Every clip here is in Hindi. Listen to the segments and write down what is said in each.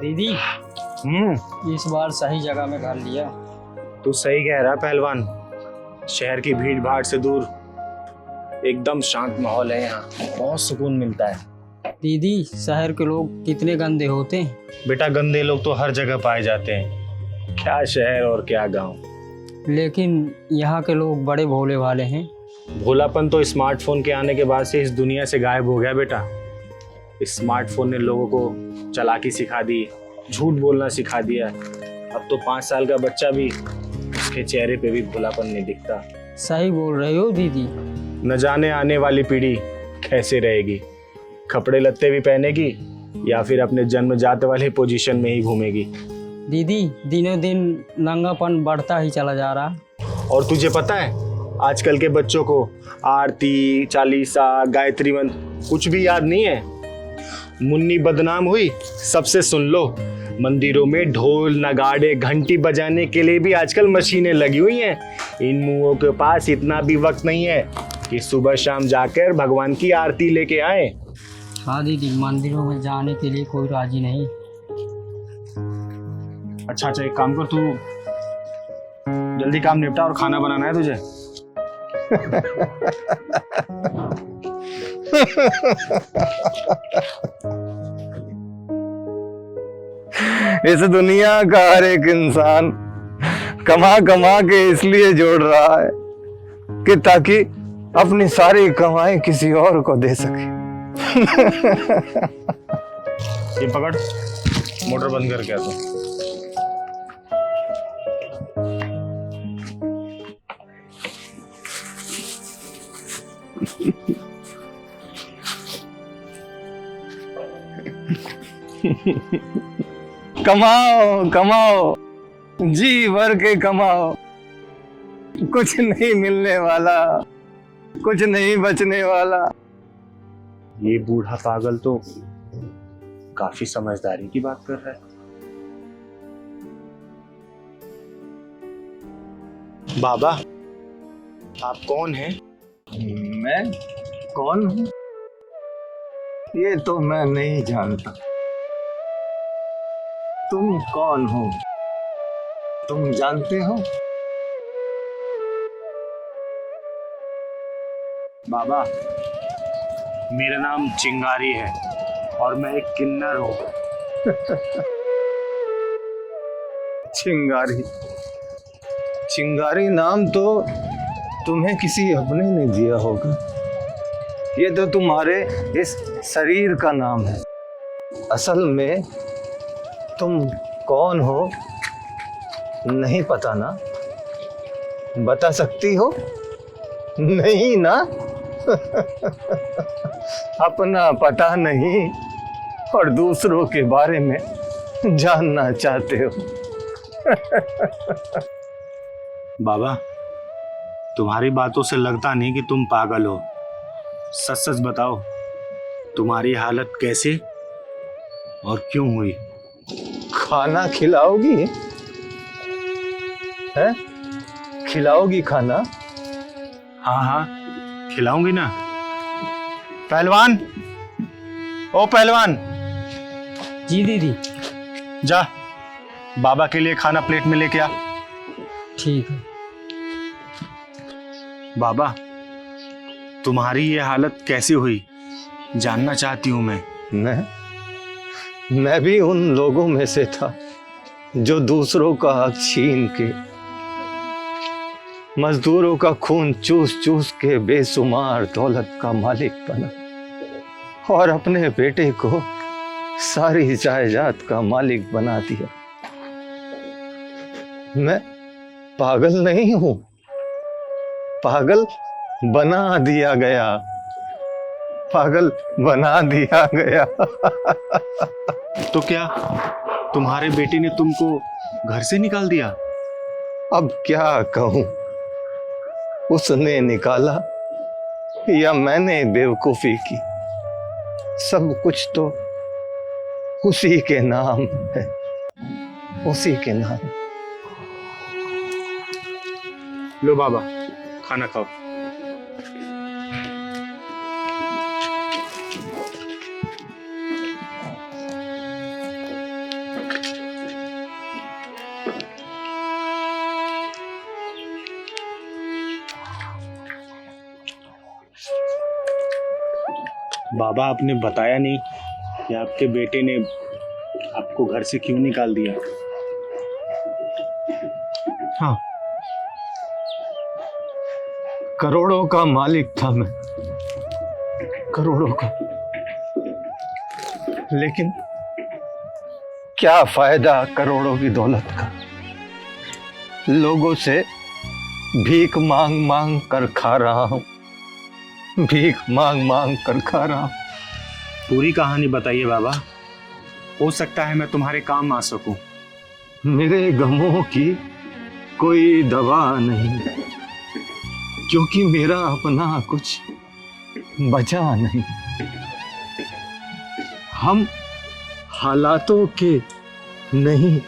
दीदी इस बार सही जगह में घर लिया। तू सही कह रहा पहलवान। शहर की भीड़ भाड़ से दूर एकदम शांत माहौल है, यहाँ बहुत सुकून मिलता है। दीदी शहर के लोग कितने गंदे होते हैं। बेटा गंदे लोग तो हर जगह पाए जाते हैं, क्या शहर और क्या गांव। लेकिन यहाँ के लोग बड़े भोले भाले हैं। भोलापन तो स्मार्टफोन के आने के बाद से इस दुनिया से गायब हो गया बेटा। इस स्मार्टफोन ने लोगों को चालाकी सिखा दी, झूठ बोलना सिखा दिया। अब तो 5 साल का बच्चा भी, उसके चेहरे पे भी भोलापन नहीं दिखता। सही बोल रहे हो दीदी। न जाने आने वाली पीढ़ी कैसे रहेगी, कपड़े लत्ते भी पहनेगी या फिर अपने जन्मजात वाले पोजीशन में ही घूमेगी। दीदी दिनों दिन नंगापन बढ़ता ही चला जा रहा। और तुझे पता है आजकल के बच्चों को आरती, चालीसा, गायत्री मंत्र कुछ भी याद नहीं है। मुन्नी बदनाम हुई, सबसे सुन लो। मंदिरों में ढोल नगाड़े घंटी बजाने के लिए भी आजकल मशीनें लगी हुई हैं। इन मुंहों के पास इतना भी वक्त नहीं है कि सुबह शाम जाकर भगवान की आरती लेके आए। हाँ दीदी, मंदिरों में जाने के लिए कोई राजी नहीं। अच्छा एक काम कर, तू जल्दी काम निपटा और खाना बनाना है तुझे। इस दुनिया का हर एक इंसान कमा कमा के इसलिए जोड़ रहा है कि ताकि अपनी सारी कमाई किसी और को दे सके। ये पकड़, मोटर बंद करके आ तू। कमाओ कमाओ, जी भर के कमाओ। कुछ नहीं मिलने वाला, कुछ नहीं बचने वाला। ये बूढ़ा पागल तो काफी समझदारी की बात कर रहा है। बाबा आप कौन हैं? मैं कौन हूँ ये तो मैं नहीं जानता। तुम कौन हो, तुम जानते हो? बाबा मेरा नाम चिंगारी है और मैं एक किन्नर हूँ। चिंगारी? चिंगारी नाम तो तुम्हें किसी अपने ने दिया होगा। ये तो तुम्हारे इस शरीर का नाम है। असल में तुम कौन हो नहीं पता ना? बता सकती हो? नहीं ना? अपना पता नहीं और दूसरों के बारे में जानना चाहते हो। बाबा तुम्हारी बातों से लगता नहीं कि तुम पागल हो। सच सच बताओ, तुम्हारी हालत कैसे और क्यों हुई? खाना खिलाओगी? है? खिलाओगी खाना? हाँ खिलाऊंगी ना। पहलवान, ओ पहलवान। जी दीदी। जा बाबा के लिए खाना प्लेट में लेके आ। ठीक है। बाबा तुम्हारी ये हालत कैसे हुई जानना चाहती हूँ मैं। मैं भी उन लोगों में से था जो दूसरों का हक छीन के, मजदूरों का खून चूस चूस के बेशुमार दौलत का मालिक बना और अपने बेटे को सारी जायदाद का मालिक बना दिया। मैं पागल नहीं हूं, पागल बना दिया गया, पागल बना दिया गया। तो क्या तुम्हारे बेटे ने तुमको घर से निकाल दिया? अब क्या कहूं, उसने निकाला या मैंने बेवकूफी की, सब कुछ तो उसी के नाम है, उसी के नाम। लो बाबा खाना खाओ। बाबा आपने बताया नहीं कि आपके बेटे ने आपको घर से क्यों निकाल दिया। हाँ, करोड़ों का मालिक था मैं, करोड़ों का। लेकिन क्या फायदा करोड़ों की दौलत का, लोगों से भीख मांग मांग कर खा रहा हूं, भीख मांग मांग कर खा रहा हूं। पूरी कहानी बताइए बाबा, हो सकता है मैं तुम्हारे काम आ सकूं। मेरे गमों की कोई दवा नहीं, क्योंकि मेरा अपना कुछ बचा नहीं। हम हालातों के नहीं,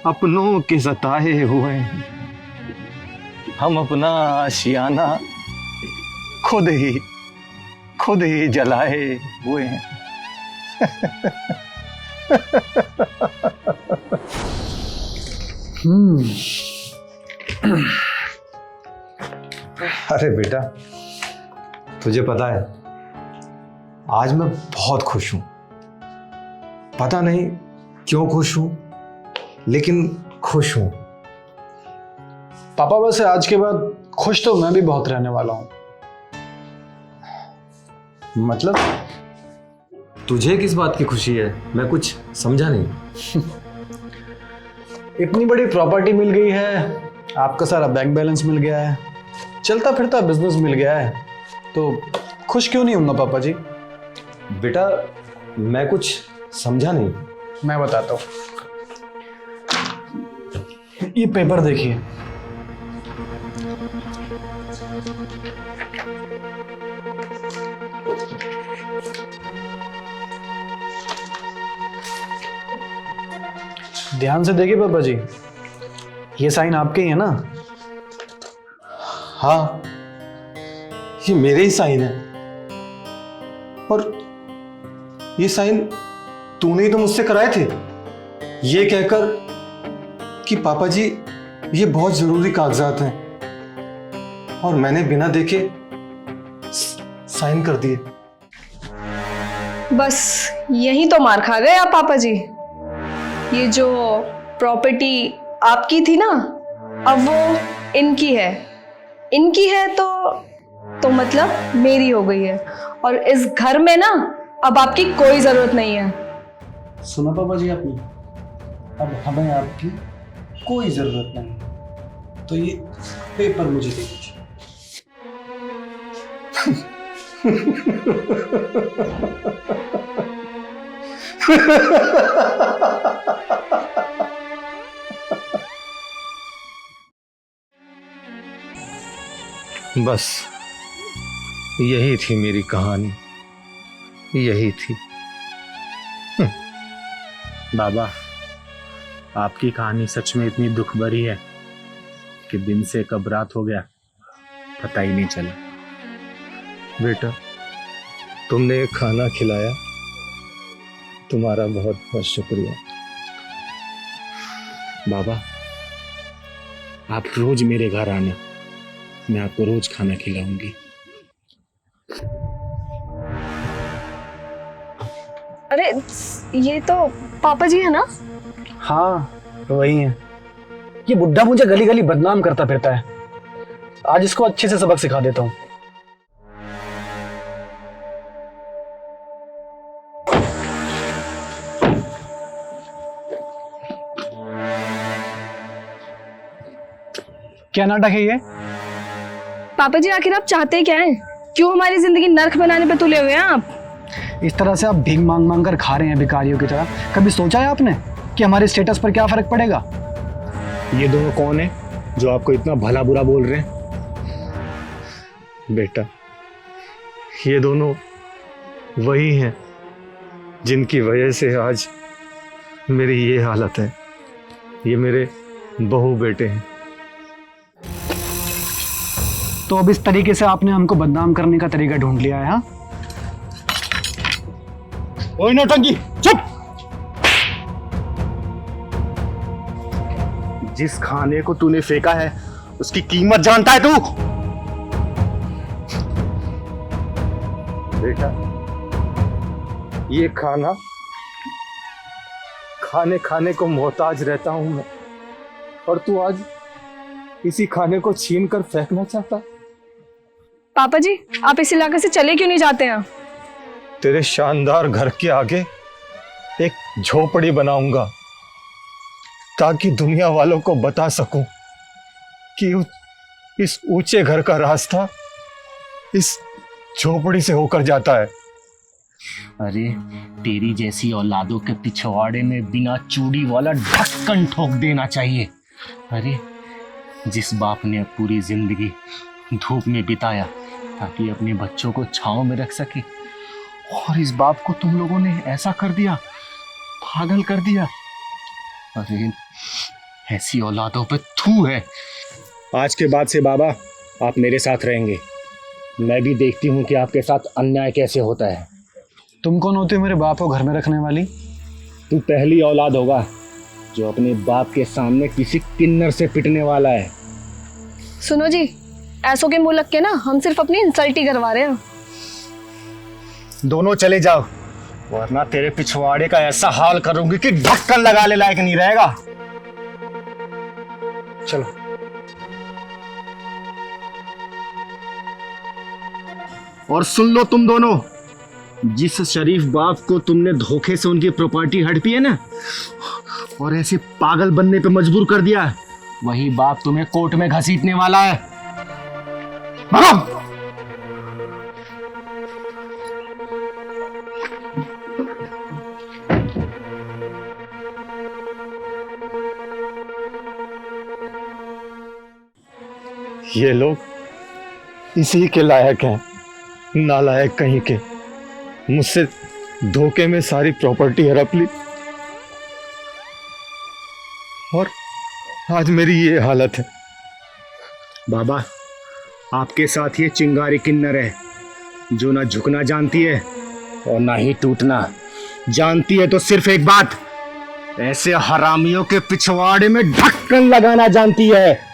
अपनों के सताए हुए हैं। हम अपना आशियाना खुद ही जलाए हुए हैं। अरे बेटा, तुझे पता है आज मैं बहुत खुश हूं। पता नहीं क्यों खुश हूं, लेकिन खुश हूं। पापा वैसे आज के बाद खुश तो मैं भी बहुत रहने वाला हूं। मतलब तुझे किस बात की खुशी है? मैं कुछ समझा नहीं। इतनी बड़ी प्रॉपर्टी मिल गई है, आपका सारा बैंक बैलेंस मिल गया है, चलता फिरता बिजनेस मिल गया है, तो खुश क्यों नहीं होऊंगा पापा जी? बेटा मैं कुछ समझा नहीं। मैं बताता हूं, ये पेपर देखिए। ध्यान से देखिए पापा जी, ये साइन आपके ही है ना? हाँ, ये मेरे ही साइन है। और ये साइन तूने ही तो मुझसे कराए थे, ये कहकर कि पापा जी ये बहुत जरूरी कागजात हैं, और मैंने बिना देखे साइन कर दिए। बस यही तो मार खा गए आप पापा जी। ये जो प्रॉपर्टी आपकी थी ना, अब वो इनकी है। इनकी है तो मतलब मेरी हो गई है, और इस घर में ना अब आपकी कोई जरूरत नहीं है। सुना पापा जी आपने, अब हमें आपकी कोई जरूरत नहीं। तो ये पेपर मुझे दे दीजिए। बस यही थी मेरी कहानी, यही थी। बाबा आपकी कहानी सच में इतनी दुख भरी है कि दिन से कब रात हो गया पता ही नहीं चला। बेटा तुमने खाना खिलाया, तुम्हारा बहुत बहुत शुक्रिया। बाबा आप रोज मेरे घर आना, मैं आपको रोज खाना खिलाऊंगी। अरे ये तो पापा जी है ना? हाँ वही है। ये बुड्ढा मुझे गली गली बदनाम करता फिरता है, आज इसको अच्छे से सबक सिखा देता हूँ। क्या नाटक है ये? पापा जी आखिर आप चाहते क्या हैं? क्यों हमारी जिंदगी नर्क बनाने पे तुले हुए हैं आप? इस तरह से आप भीख मांग मांग कर खा रहे हैं भिखारियों की तरह। कभी सोचा है आपने कि हमारे स्टेटस पर क्या फर्क पड़ेगा? ये दोनों कौन है जो आपको इतना भला बुरा बोल रहे हैं? बेटा ये दोनों वही हैं जिनकी वजह से आज मेरी ये हालत है। ये मेरे बहू बेटे हैं। तो अब इस तरीके से आपने हमको बदनाम करने का तरीका ढूंढ लिया है? हाँ, ओए नौटंकी चुप! जिस खाने को तूने फेंका है उसकी कीमत जानता है तू? बेटा ये खाना खाने खाने को मोहताज रहता हूं मैं, और तू आज इसी खाने को छीन कर फेंकना चाहता। पापा जी, आप इस इलाके से चले क्यों नहीं जाते हैं? तेरे शानदार घर के आगे एक झोपड़ी बनाऊंगा ताकि दुनिया वालों को बता सकूं कि इस ऊंचे घर का रास्ता इस झोपड़ी से होकर जाता है। अरे तेरी जैसी औलादों के पिछवाड़े में बिना चूड़ी वाला ढक्कन ठोक देना चाहिए। अरे जिस बाप ने पूरी जिंदगी धूप में बिताया ताकि अपने बच्चों को छांव में रख सके, और इस बाप को तुम लोगों ने ऐसा कर दिया, पागल कर दिया। अरे ऐसी औलादों पे थू है। आज के बाद से बाबा आप मेरे साथ रहेंगे। मैं भी देखती हूँ कि आपके साथ अन्याय कैसे होता है। तुम कौन होते हो मेरे बाप को घर में रखने वाली? तू पहली औलाद होगा जो अपने बाप के सामने किसी किन्नर से पिटने वाला है। सुनो जी, ऐसों के मुंह लग के ना हम सिर्फ अपनी इंसल्ट ही करवा रहे हैं। दोनों चले जाओ, वरना तेरे पिछवाड़े का ऐसा हाल करूंगी कि ढक्कन लगाने लायक नहीं रहेगा। चलो। और सुन लो तुम दोनों, जिस शरीफ बाप को तुमने धोखे से उनकी प्रॉपर्टी हड़पी है ना, और ऐसे पागल बनने पे मजबूर कर दिया, वही बाप तुम्हें कोर्ट में घसीटने वाला है। भागो! ये लोग इसी के लायक हैं, नालायक कहीं के। मुझसे धोखे में सारी प्रॉपर्टी हड़प ली, और आज मेरी ये हालत है। बाबा, आपके साथ ये चिंगारी किन्नर है जो ना झुकना जानती है और ना ही टूटना जानती है। तो सिर्फ एक बात, ऐसे हरामियों के पिछवाड़े में ढक्कन लगाना जानती है।